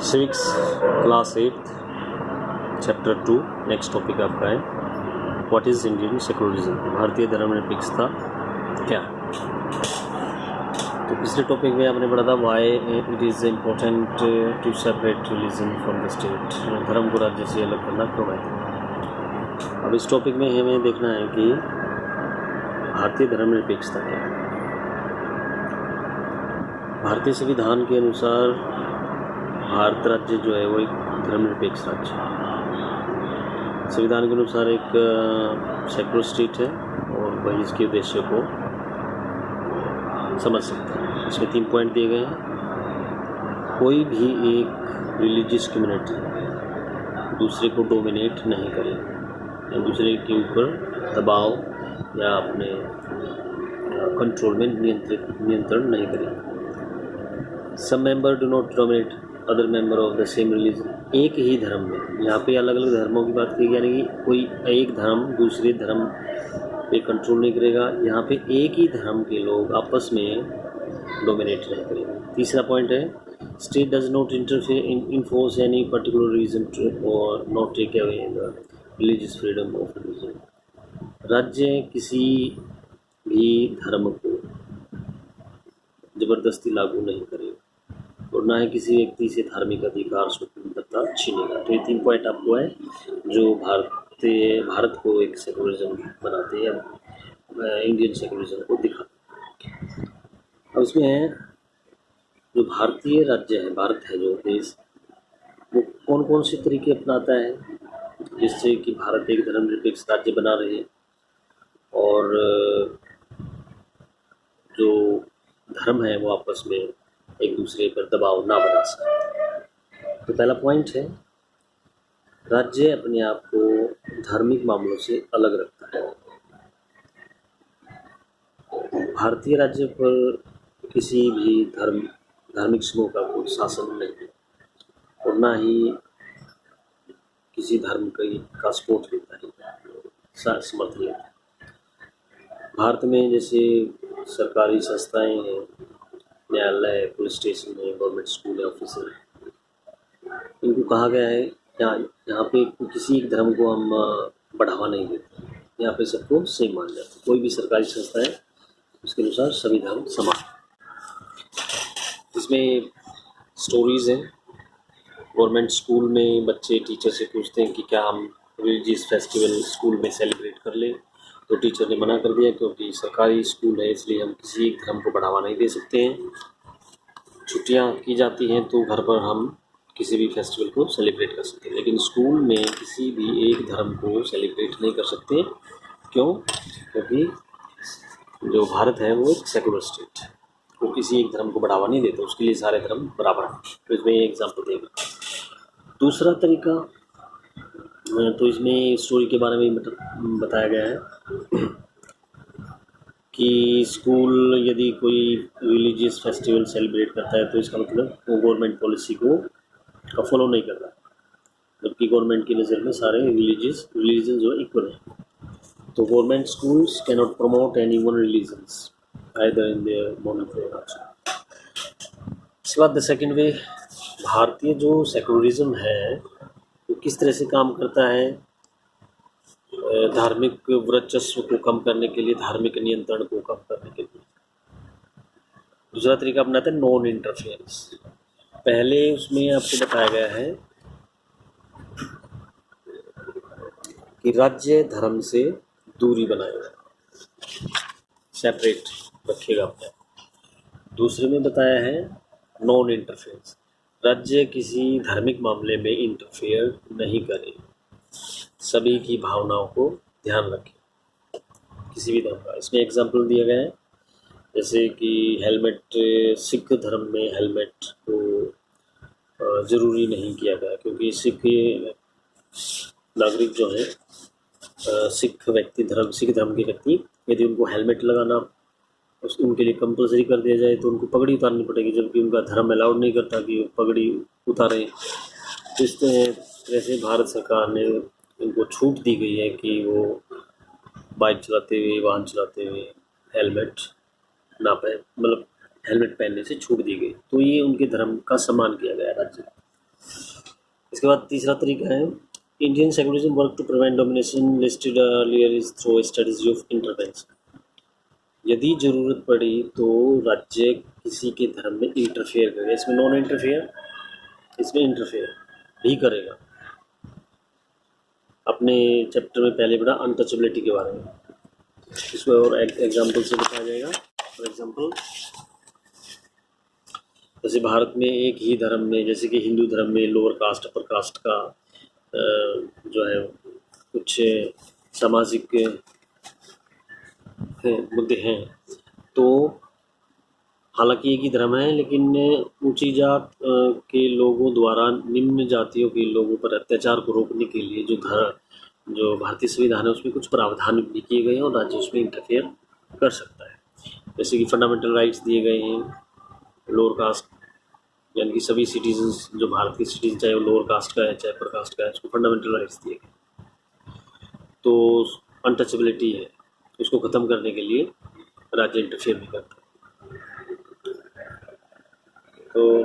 Civics class 8 chapter 2 next topic आपका है what is Indian secularism, भारतीय धर्मनिरपेक्षता क्या। तो पिछले टॉपिक में आपने पढ़ा था why it is important to separate religion from the state, धर्म को राज्य से अलग करना क्यों है। अब इस टॉपिक में हमें देखना है कि भारतीय धर्मनिरपेक्षता क्या है। भारतीय संविधान के अनुसार भारत राज्य जो है वो एक धर्मनिरपेक्ष राज्य है। संविधान के अनुसार एक सेकुलर स्टेट है और वही इसके उद्देश्य को समझ सकते हैं। इसमें 3 पॉइंट दिए गए हैं। कोई भी एक रिलीजियस कम्युनिटी दूसरे को डोमिनेट नहीं करेगी या दूसरे के ऊपर दबाव या अपने कंट्रोल में नियंत्रण नहीं करेगी। Some member do not dominate other member of the same religion. एक ही धर्म में, यहाँ पे अलग अलग धर्मों की बात की गई, यानी कि कोई एक धर्म दूसरे धर्म पे कंट्रोल नहीं करेगा। यहाँ पे एक ही धर्म के लोग आपस में डोमिनेट नहीं करेंगे। तीसरा पॉइंट है state does not interfere enforce any particular reason और not take away the religious freedom of religion. राज्य किसी भी धर्म को ज़बरदस्ती लागू नहीं करेगा और ना ही किसी व्यक्ति से धार्मिक अधिकार स्वतंत्रता छीनेगा। तो ये 3 पॉइंट आपको है जो भारत को एक सेकुलरिज्म बनाते हैं, इंडियन सेकुलरिज्म को दिखाते हैं। अब इसमें है जो भारतीय राज्य है, भारत है जो देश, वो कौन कौन से तरीके अपनाता है जिससे कि भारत एक धर्मनिरपेक्ष राज्य बना रहे और जो धर्म है वो आपस में एक दूसरे पर दबाव ना बना सके। तो पहला पॉइंट है राज्य अपने आप को धार्मिक मामलों से अलग रखता है। भारतीय राज्य पर किसी भी धार्मिक समूह का कोई शासन नहीं है और ना ही किसी धर्म का सपोर्ट लेता है, समर्थन लेता है। भारत में जैसे सरकारी संस्थाएं हैं, न्यायालय, पुलिस स्टेशन है, गवर्नमेंट स्कूल है, ऑफिस है, इनको कहा गया है यहाँ पे किसी एक धर्म को हम बढ़ावा नहीं देते, यहाँ पे सबको सेम मान जाते हैं। कोई भी सरकारी संस्था है उसके अनुसार सभी धर्म समान। इसमें स्टोरीज हैं। गवर्नमेंट स्कूल में बच्चे टीचर से पूछते हैं कि क्या हम रिलीजियस फेस्टिवल स्कूल में सेलिब्रेट कर लें, तो टीचर ने मना कर दिया क्योंकि सरकारी स्कूल है इसलिए हम किसी एक धर्म को बढ़ावा नहीं दे सकते हैं। छुट्टियां की जाती हैं तो घर पर हम किसी भी फेस्टिवल को सेलिब्रेट कर सकते हैं, लेकिन स्कूल में किसी भी एक धर्म को सेलिब्रेट नहीं कर सकते। क्यों? क्योंकि जो भारत है वो एक सेकुलर स्टेट है, वो किसी एक धर्म को बढ़ावा नहीं देता, उसके लिए सारे धर्म बराबर हैं। तो इसमें ये एग्जाम्पल देगा। दूसरा तरीका, तो इसमें स्टोरी के बारे में बताया गया है कि स्कूल यदि कोई रिलीजियस फेस्टिवल सेलिब्रेट करता है तो इसका मतलब वो गवर्नमेंट पॉलिसी को फॉलो नहीं कर रहा, जबकि गवर्नमेंट की नज़र में सारे रिलीजन जो इक्वल है। तो government schools can not promote any one religions either in their monophone. इसके बाद द सेकेंड वे, भारतीय जो सेकुलरिज्म है वो किस तरह से काम करता है धार्मिक वर्चस्व को कम करने के लिए, धार्मिक नियंत्रण को कम करने के लिए। दूसरा तरीका अपनाते हैं नॉन इंटरफेरेंस। पहले उसमें आपको बताया गया है कि राज्य धर्म से दूरी बनाएगा, सेपरेट रखेगा अपने। दूसरे में बताया है नॉन इंटरफेरेंस, राज्य किसी धार्मिक मामले में इंटरफेयर नहीं करे, सभी की भावनाओं को ध्यान रखें किसी भी धर्म का। इसमें एग्जाम्पल दिया गया है जैसे कि हेलमेट, सिख धर्म में हेलमेट को ज़रूरी नहीं किया गया क्योंकि सिख नागरिक जो है सिख धर्म के व्यक्ति यदि उनको हेलमेट लगाना उनके लिए कंपलसरी कर दिया जाए तो उनको पगड़ी उतारनी पड़ेगी, जबकि उनका धर्म अलाउड नहीं करता कि पगड़ी उतारें। तो इस तरह से भारत सरकार ने उनको छूट दी गई है कि वो बाइक चलाते हुए, वाहन चलाते हुए हेलमेट हेलमेट पहनने से छूट दी गई। तो ये उनके धर्म का सम्मान किया गया राज्य। इसके बाद तीसरा तरीका है Indian secularism work to prevent domination listed earlier is through strategy of intervention. यदि ज़रूरत पड़ी तो राज्य किसी के धर्म में इंटरफेयर करेगा, इसमें नॉन इंटरफेयर, इसमें इंटरफेयर भी करेगा। अपने चैप्टर में पहले पढ़ा अनटचेबिलिटी के बारे में, इसमें और एग्जाम्पल से बताया जाएगा। फॉर एग्जाम्पल जैसे भारत में एक ही धर्म में, जैसे कि हिंदू धर्म में लोअर कास्ट अपर कास्ट का जो है कुछ सामाजिक मुद्दे हैं, तो हालांकि एक ही धर्म है लेकिन ऊंची जात के लोगों द्वारा निम्न जातियों के लोगों पर अत्याचार को रोकने के लिए जो भारतीय संविधान है उसमें कुछ प्रावधान भी किए गए हैं और राज्य उसमें इंटरफेयर कर सकता है। जैसे कि फंडामेंटल राइट्स दिए गए हैं लोअर कास्ट, यानी कि सभी सिटीजन्स जो भारत के सिटीजन चाहे वो लोअर कास्ट का है चाहे अपर कास्ट का है, उसको फंडामेंटल राइट्स दिए गए। तो अनटचेबिलिटी है, उसको ख़त्म करने के लिए राज्य इंटरफेयर भी करता है। तो